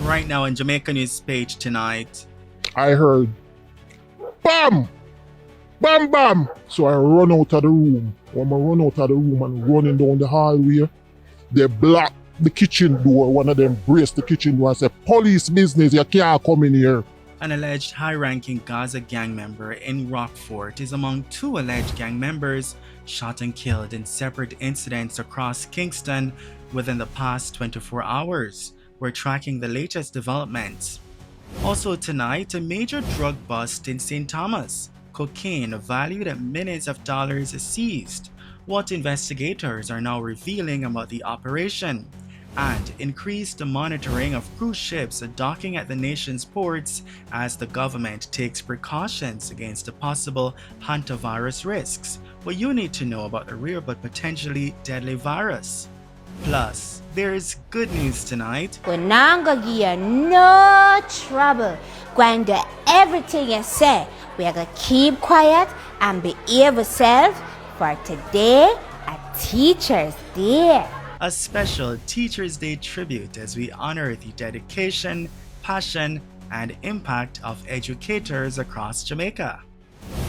Right now on Jamaica News Page tonight. I heard BAM! Bam bam! So I run out of the room. When I run out of the room and running down the hallway, they block the kitchen door. One of them braced the kitchen door and said, "Police business, you can't come in here." An alleged high-ranking Gaza gang member in Rockfort is among two alleged gang members shot and killed in separate incidents across Kingston within the past 24 hours. We're tracking the latest developments. Also tonight, a major drug bust in St. Thomas. Cocaine valued at millions of dollars is seized. What investigators are now revealing about the operation. And increased monitoring of cruise ships docking at the nation's ports as the government takes precautions against the possible Hantavirus risks. What you need to know about the rare but potentially deadly virus. Plus, there's good news tonight. We're not gonna give you no trouble. Going to do everything you say. We are gonna keep quiet and behave ourselves for today, a Teacher's Day. A special Teacher's Day tribute as we honor the dedication, passion, and impact of educators across Jamaica.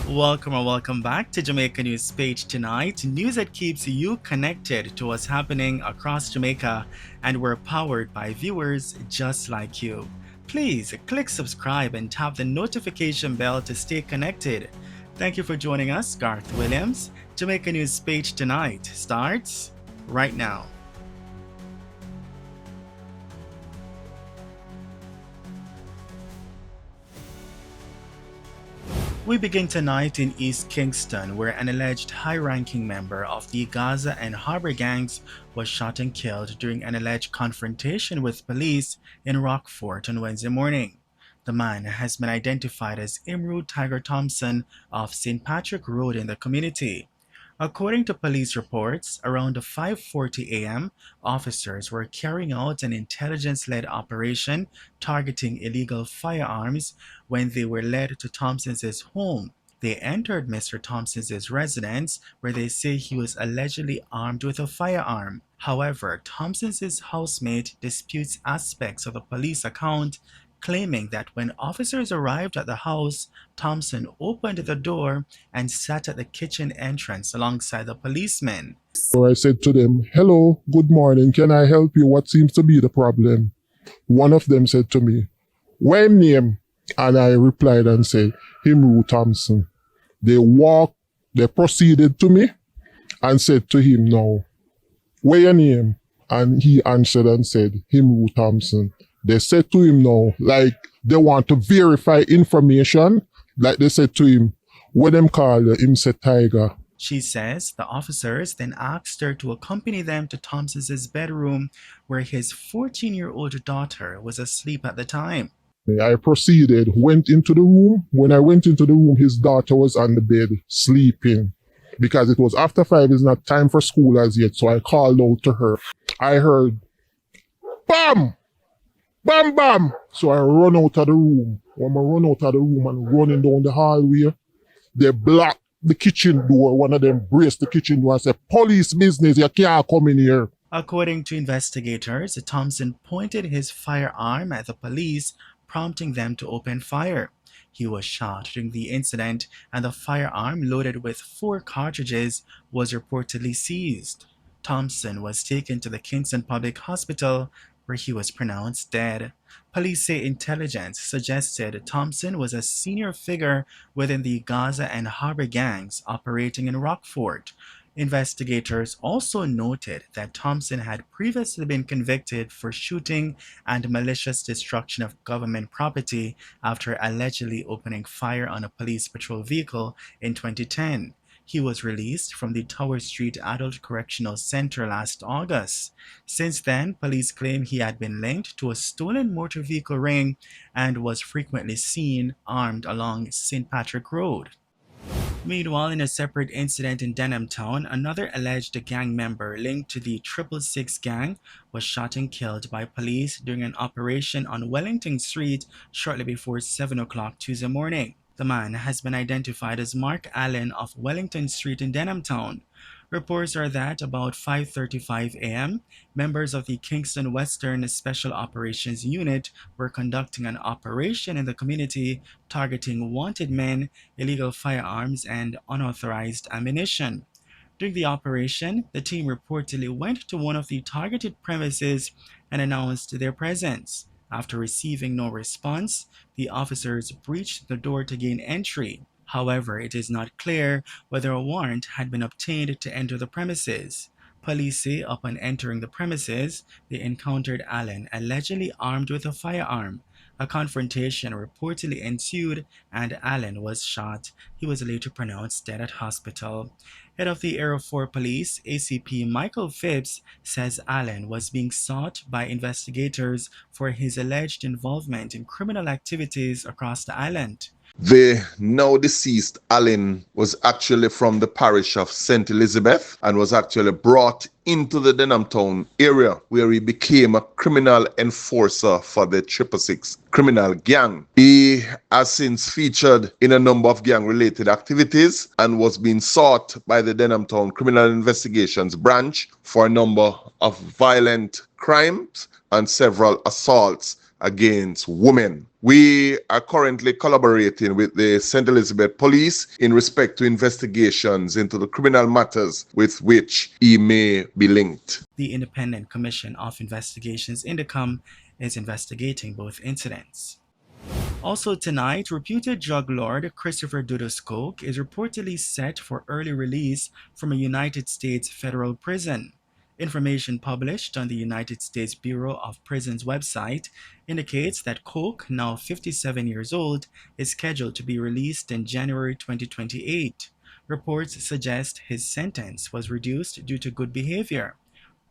Welcome or welcome back to Jamaica News Page tonight, news that keeps you connected to what's happening across Jamaica, and we're powered by viewers just like you. Please click subscribe and tap the notification bell to stay connected. Thank you for joining us. Garth Williams. Jamaica News Page tonight starts right now. We begin tonight in East Kingston, where an alleged high-ranking member of the Gaza and Harbour gangs was shot and killed during an alleged confrontation with police in Rockfort on Wednesday morning. The man has been identified as Imru Tiger Thompson of St. Patrick Road in the community. According to police reports, around 5:40 a.m., officers were carrying out an intelligence-led operation targeting illegal firearms when they were led to Thompson's home. They entered Mr. Thompson's residence, where they say he was allegedly armed with a firearm. However, Thompson's housemate disputes aspects of the police account, claiming that when officers arrived at the house, Thompson opened the door and sat at the kitchen entrance alongside the policemen. So I said to them, "Hello, good morning, can I help you? What seems to be the problem?" One of them said to me, "What him name?" And I replied and said, "Imru Thompson." They proceeded to me and said to him, "Now, what your name?" And he answered and said, "Imru Thompson." They said to him now, like they want to verify information, like they said to him, what them call him said Tiger. She says the officers then asked her to accompany them to Thompson's bedroom, where his 14-year-old daughter was asleep at the time. I proceeded, went into the room. When I went into the room, his daughter was on the bed sleeping. Because it was after 5, it's not time for school as yet, so I called out to her. I heard, BAM! Bam bam! So I run out of the room. When I run out of the room and running down the hallway, they block the kitchen door. One of them braced the kitchen door and said, "Police business, you can't come in here." According to investigators, Thompson pointed his firearm at the police, prompting them to open fire. He was shot during the incident, and the firearm, loaded with 4 cartridges, was reportedly seized. Thompson was taken to the Kingston Public Hospital, where he was pronounced dead. Police say intelligence suggested Thompson was a senior figure within the Gaza and Harbour gangs operating in Rockfort. Investigators also noted that Thompson had previously been convicted for shooting and malicious destruction of government property after allegedly opening fire on a police patrol vehicle in 2010. He was released from the Tower Street Adult Correctional Center last August. Since then, police claim he had been linked to a stolen motor vehicle ring and was frequently seen armed along St. Patrick Road. Meanwhile, in a separate incident in Denham Town, another alleged gang member linked to the 666 gang was shot and killed by police during an operation on Wellington Street shortly before 7 o'clock Tuesday morning. The man has been identified as Mark Allen of Wellington Street in Denham Town. Reports are that about 5:35 a.m., members of the Kingston Western Special Operations Unit were conducting an operation in the community targeting wanted men, illegal firearms, and unauthorized ammunition. During the operation, the team reportedly went to one of the targeted premises and announced their presence. After receiving no response, the officers breached the door to gain entry. However, it is not clear whether a warrant had been obtained to enter the premises. Police say upon entering the premises, they encountered Allen allegedly armed with a firearm. A confrontation reportedly ensued and Allen was shot. He was later pronounced dead at hospital. Head of the Area 4 Police, ACP Michael Phipps, says Allen was being sought by investigators for his alleged involvement in criminal activities across the island. The now deceased Allen was actually from the parish of St. Elizabeth and was actually brought into the Denham Town area where he became a criminal enforcer for the 666 criminal gang. He has since featured in a number of gang-related activities and was being sought by the Denham Town Criminal Investigations Branch for a number of violent crimes and several assaults against women. We are currently collaborating with the St. Elizabeth Police in respect to investigations into the criminal matters with which he may be linked. The Independent Commission of Investigations Indicom is investigating both incidents. Also tonight, reputed drug lord Christopher Dudos Coke is reportedly set for early release from a United States federal prison. Information published on the United States Bureau of Prisons website indicates that Coke, now 57 years old, is scheduled to be released in January 2028. Reports suggest his sentence was reduced due to good behavior.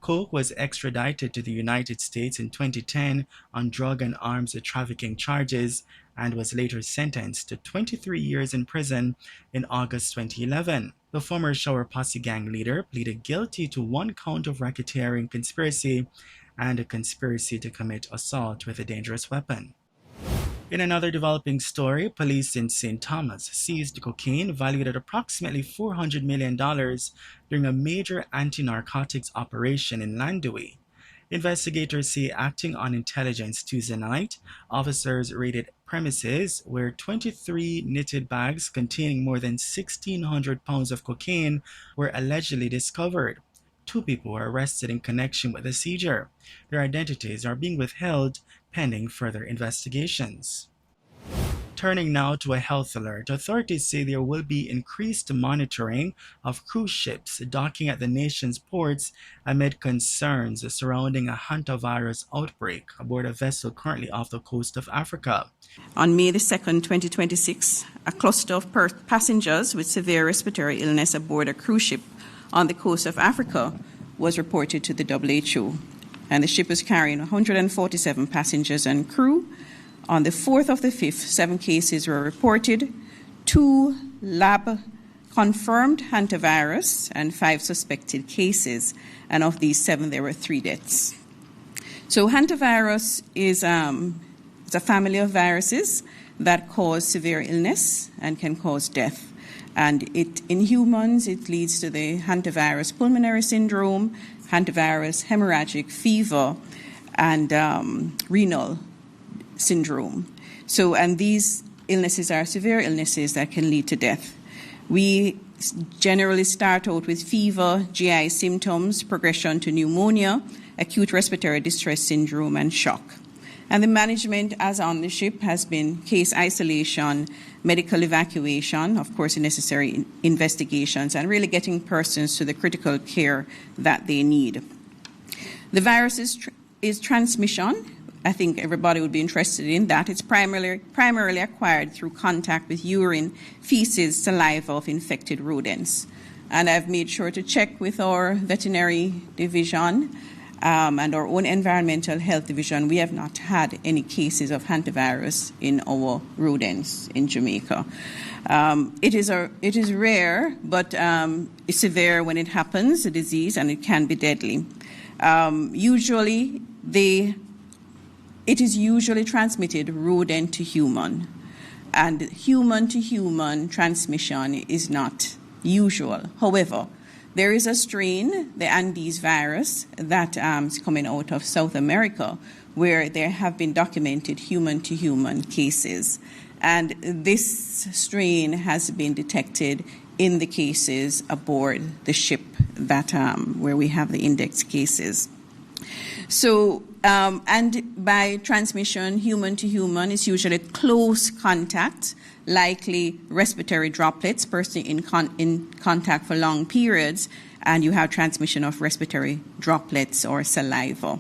Coke was extradited to the United States in 2010 on drug and arms trafficking charges and was later sentenced to 23 years in prison in August 2011. The former Shower Posse gang leader pleaded guilty to one count of racketeering conspiracy and a conspiracy to commit assault with a dangerous weapon. In another developing story, police in St. Thomas seized cocaine valued at approximately $400 million during a major anti-narcotics operation in Landui. Investigators say acting on intelligence Tuesday night, officers raided premises where 23 knitted bags containing more than 1,600 pounds of cocaine were allegedly discovered. 2 people were arrested in connection with the seizure. Their identities are being withheld pending further investigations. Turning now to a health alert, authorities say there will be increased monitoring of cruise ships docking at the nation's ports amid concerns surrounding a Hantavirus outbreak aboard a vessel currently off the coast of Africa. On May the 2nd, 2026, a cluster of passengers with severe respiratory illness aboard a cruise ship on the coast of Africa was reported to the WHO, and the ship was carrying 147 passengers and crew. On the 4th of the 5th, 7 cases were reported, 2 lab-confirmed Hantavirus and 5 suspected cases, and of these 7, there were 3 deaths. So Hantavirus is a family of viruses that cause severe illness and can cause death. And in humans, it leads to the hantavirus pulmonary syndrome, hantavirus hemorrhagic fever, and renal syndrome. So, and these illnesses are severe illnesses that can lead to death. We generally start out with fever, GI symptoms, progression to pneumonia, acute respiratory distress syndrome, and shock. And the management, as on the ship, has been case isolation, medical evacuation, of course, necessary investigations, and really getting persons to the critical care that they need. The virus is transmission. I think everybody would be interested in that. It's primarily acquired through contact with urine, feces, saliva of infected rodents. And I've made sure to check with our veterinary division and our own environmental health division. We have not had any cases of hantavirus in our rodents in Jamaica. It is rare, but it's severe when it happens, a disease, and it can be deadly. It is usually transmitted rodent to human, and human to human transmission is not usual. However, There is a strain, the Andes virus, that is coming out of South America, where there have been documented human-to-human cases. And this strain has been detected in the cases aboard the ship that where we have the index cases. So, and by transmission, human to human, is usually close contact, likely respiratory droplets, person in contact for long periods, and you have transmission of respiratory droplets or saliva.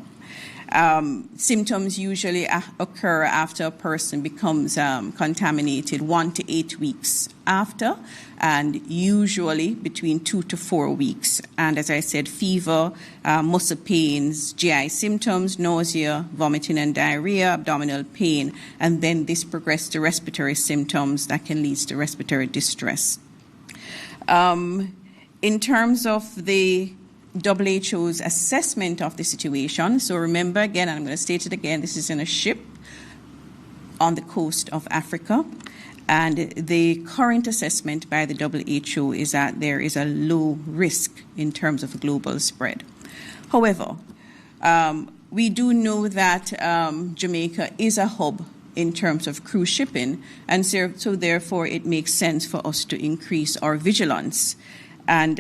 Symptoms usually occur after a person becomes contaminated 1 to 8 weeks after, and usually between 2 to 4 weeks. And as I said, fever, muscle pains, GI symptoms, nausea, vomiting and diarrhea, abdominal pain, and then this progresses to respiratory symptoms that can lead to respiratory distress. In terms of the WHO's assessment of the situation. So remember again, and I'm going to state it again, this is in a ship on the coast of Africa. And the current assessment by the WHO is that there is a low risk in terms of global spread. However, we do know that Jamaica is a hub in terms of cruise shipping, and so therefore it makes sense for us to increase our vigilance. And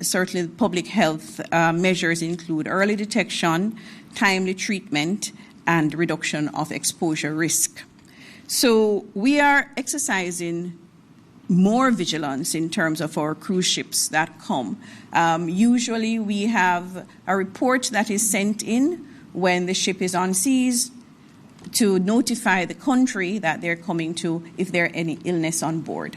certainly public health measures include early detection, timely treatment, and reduction of exposure risk. So we are exercising more vigilance in terms of our cruise ships that come. Usually we have a report that is sent in when the ship is on seas to notify the country that they're coming to if there are any illness on board.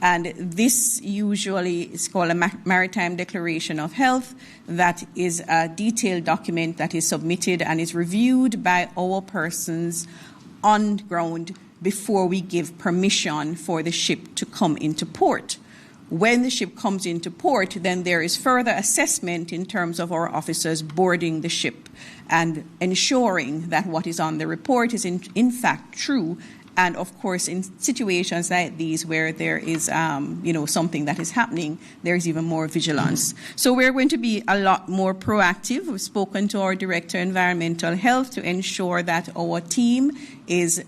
And this usually is called a Maritime Declaration of Health. That is a detailed document that is submitted and is reviewed by our persons on ground before we give permission for the ship to come into port. When the ship comes into port, then there is further assessment in terms of our officers boarding the ship and ensuring that what is on the report is in fact true. And of course, in situations like these where there is, something that is happening, there is even more vigilance. So we're going to be a lot more proactive. We've spoken to our Director of Environmental Health to ensure that our team is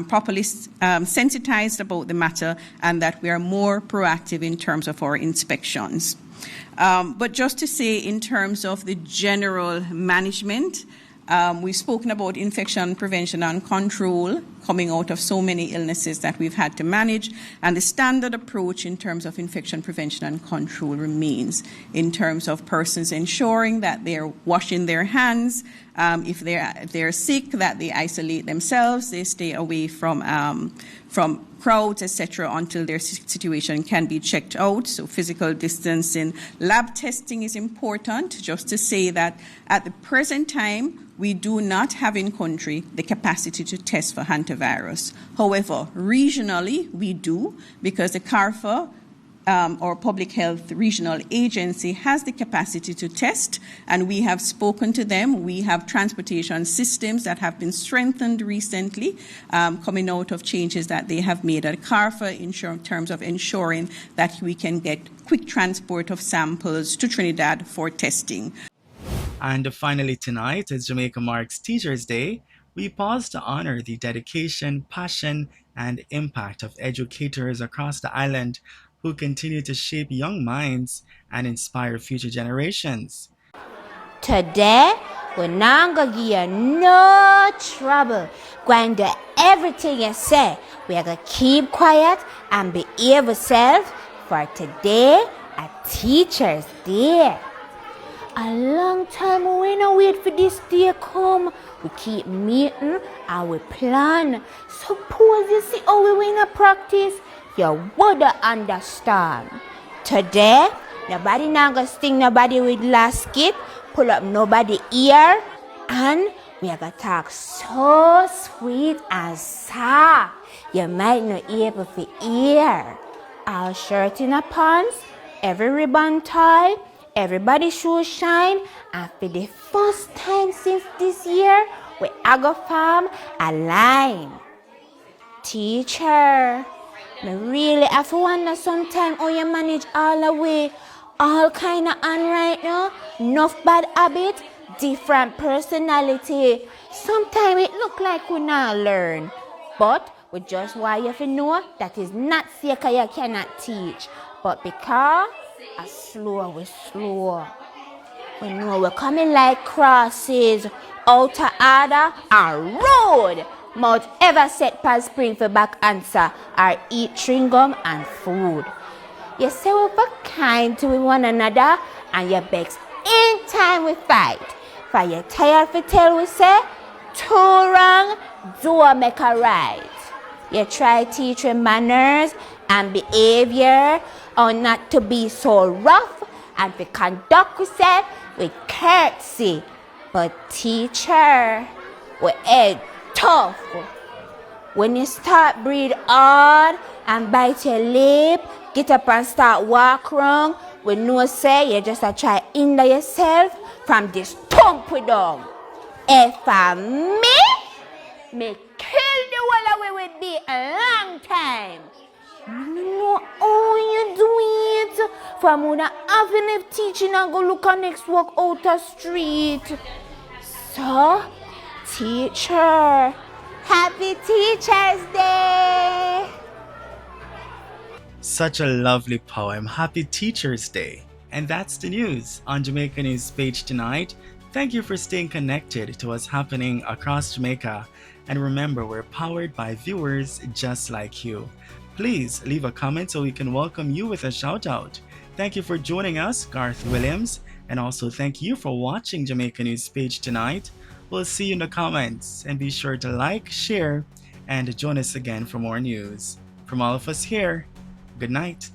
properly sensitized about the matter and that we are more proactive in terms of our inspections. But just to say, in terms of the general management, we've spoken about infection prevention and control coming out of so many illnesses that we've had to manage, and the standard approach in terms of infection prevention and control remains in terms of persons ensuring that they're washing their hands, if they're sick, that they isolate themselves, they stay away from crowds, etc., until their situation can be checked out. So physical distancing. Lab testing is important. Just to say that at the present time, we do not have in country the capacity to test for hantavirus. However, regionally, we do, because the CARFA, or Public Health Regional Agency, has the capacity to test, and we have spoken to them. We have transportation systems that have been strengthened recently, coming out of changes that they have made at CARFA in terms of ensuring that we can get quick transport of samples to Trinidad for testing. And finally tonight, as Jamaica marks Teachers' Day, we pause to honor the dedication, passion, and impact of educators across the island who continue to shape young minds and inspire future generations. Today, we're not gonna give you no trouble. Going to do everything you say. We're gonna keep quiet and behave yourself for today, a Teachers' Day. A long time we no wait for this day come. We keep meeting and we plan. Suppose you see how we win a practice, you would understand. Today, nobody not gonna sting nobody with lasket, pull up nobody ear, and we are gonna talk so sweet and soft. You might not able to hear. All shirt in a pants, every ribbon tie, everybody shoes shine, and for the first time since this year, we are gonna form a line. Teacher, I really have to wonder sometime how you manage all the way all kind of on right now. Enough bad habit, different personality. Sometimes it look like we not learn. But we just want you to know that is not say 'cause you cannot teach. But because a slow we slow. We know we're coming like crosses, out of order and road. Mouth ever set past spring for back answer or eat chewing gum and food. You say we be kind to one another and you begs in time we fight. For you tired for tell we say, too wrong, do make a right. You try teach you manners and behavior or not to be so rough and to conduct yourself with courtesy. But teacher, we head tough. When you start breathe hard and bite your lip, get up and start walk wrong, we know say you just a try hinder yourself from this thump we down. If for me kill the whole away with me a long time. No, how you do it? From when I have enough teaching and go look at next walk out the street. So, teacher, happy Teacher's Day! Such a lovely poem. Happy Teacher's Day. And that's the news on Jamaica News Page tonight. Thank you for staying connected to what's happening across Jamaica. And remember, we're powered by viewers just like you. Please leave a comment so we can welcome you with a shout out. Thank you for joining us, Garth Williams. And also thank you for watching Jamaica News Page tonight. We'll see you in the comments. And be sure to like, share, and join us again for more news. From all of us here, good night.